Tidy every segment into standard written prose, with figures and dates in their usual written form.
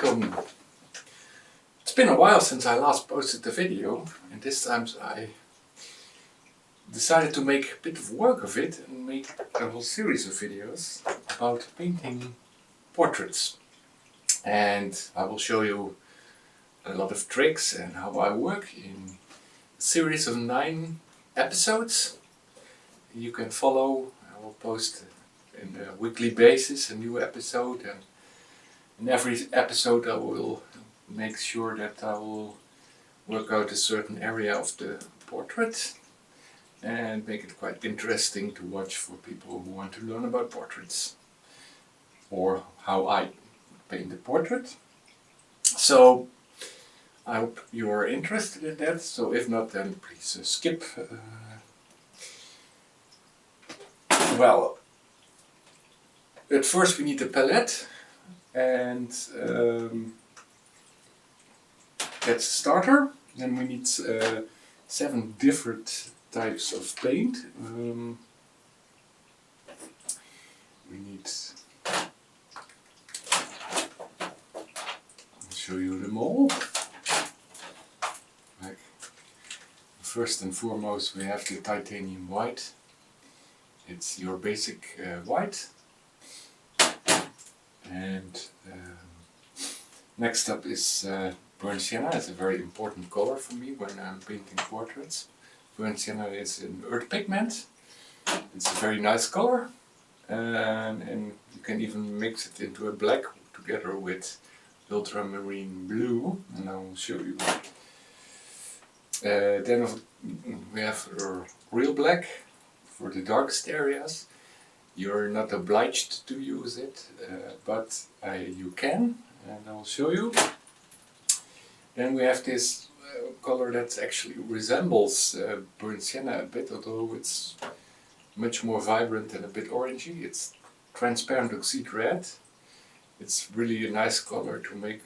welcome. It's been a while since I last posted the video, and this time I decided to make a bit of work of it and make a whole series of videos about painting portraits. And I will show you a lot of tricks and how I work in a series of 9 episodes. You can follow. I will post on a weekly basis a new episode, and in every episode I will make sure that I will work out a certain area of the portrait and make it quite interesting to watch for people who want to learn about portraits or how I paint a portrait. So I hope you are interested in that, so if not, then please skip. Well, at first we need a palette, and that's a starter. Then we need 7 different types of paint. We need, I'll show you them all. Like, first and foremost we have the titanium white. It's your basic white. And next up is burnt sienna. It's a very important color for me when I'm painting portraits. Burnt sienna is an earth pigment. It's a very nice color, and you can even mix it into a black together with ultramarine blue, and I will show you. Then we have real black for the darkest areas. You're not obliged to use it, but you can, and I'll show you. Then we have this color that actually resembles burnt sienna a bit, although it's much more vibrant and a bit orangey. It's transparent oxide red. It's really a nice color to make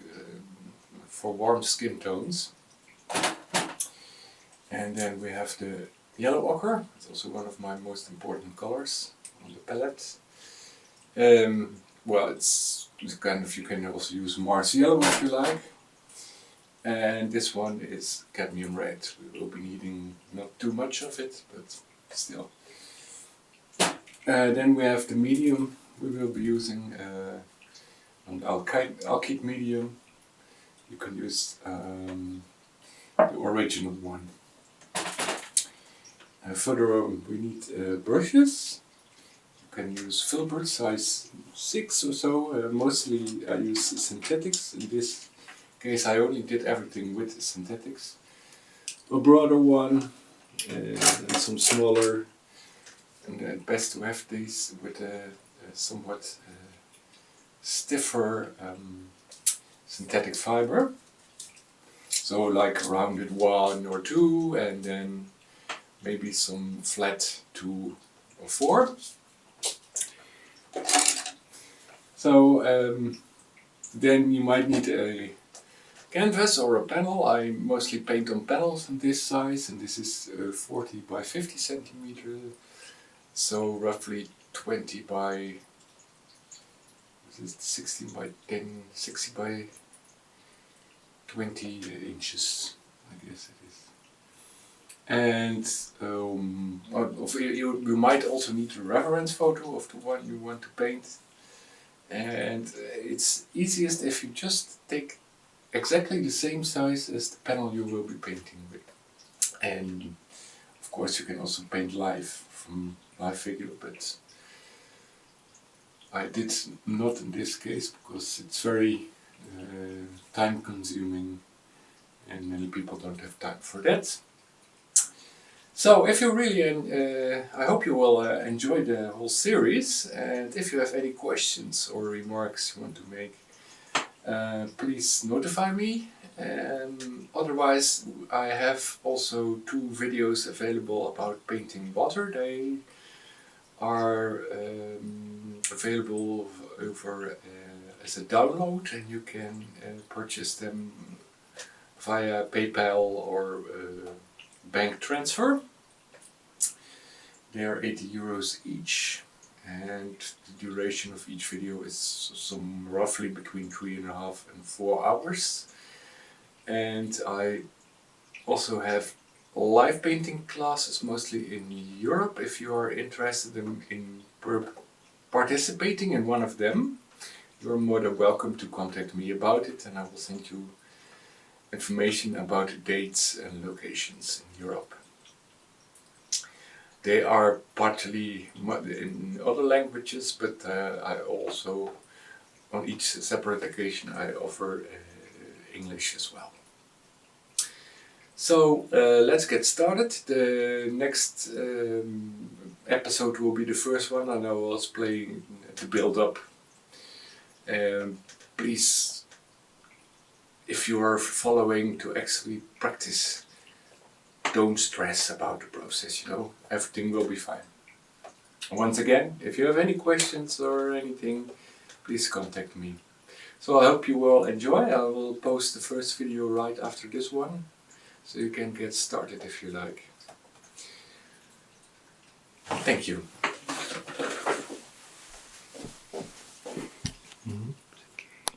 for warm skin tones. And then we have the yellow ochre. It's also one of my most important colors on the palette. Well, it's kind of, you can also use Mars yellow if you like. And this one is cadmium red. We will be needing not too much of it, but still. Then we have the medium. We will be using an alkyd medium. You can use the original one. Further on we need brushes. You can use filbert size 6 or so. Mostly I use synthetics. In this case I only did everything with synthetics. A broader one and some smaller. And best to have these with a somewhat stiffer synthetic fiber. So like a rounded 1 or 2, and then maybe some flat 2 or 4. So then you might need a canvas or a panel. I mostly paint on panels in this size, and this is 40 by 50 centimeter, so roughly 20 by 16 by 10, 60 by 20 inches, I guess it is. And you might also need a reference photo of the one you want to paint. And it's easiest if you just take exactly the same size as the panel you will be painting with. And of course you can also paint live from live video, but I did not in this case because it's very time consuming and many people don't have time for that. So if you really, I hope you will enjoy the whole series, and if you have any questions or remarks you want to make, please notify me. Otherwise I have also 2 videos available about painting water. They are available over as a download, and you can purchase them via PayPal or bank transfer. They are €80 each, and the duration of each video is some roughly between 3.5 and 4 hours. And I also have live painting classes, mostly in Europe. If you are interested in participating in one of them, you're more than welcome to contact me about it, and I will send you information about dates and locations in Europe. They are partly in other languages, but I also, on each separate occasion, I offer English as well. So let's get started. The next episode will be the first one, and I will explain the build-up. Please, if you are following to actually practice, don't stress about the process, you know, everything will be fine. Once again, if you have any questions or anything, please contact me. So I hope you will enjoy. I will post the first video right after this one, so you can get started if you like. Thank you.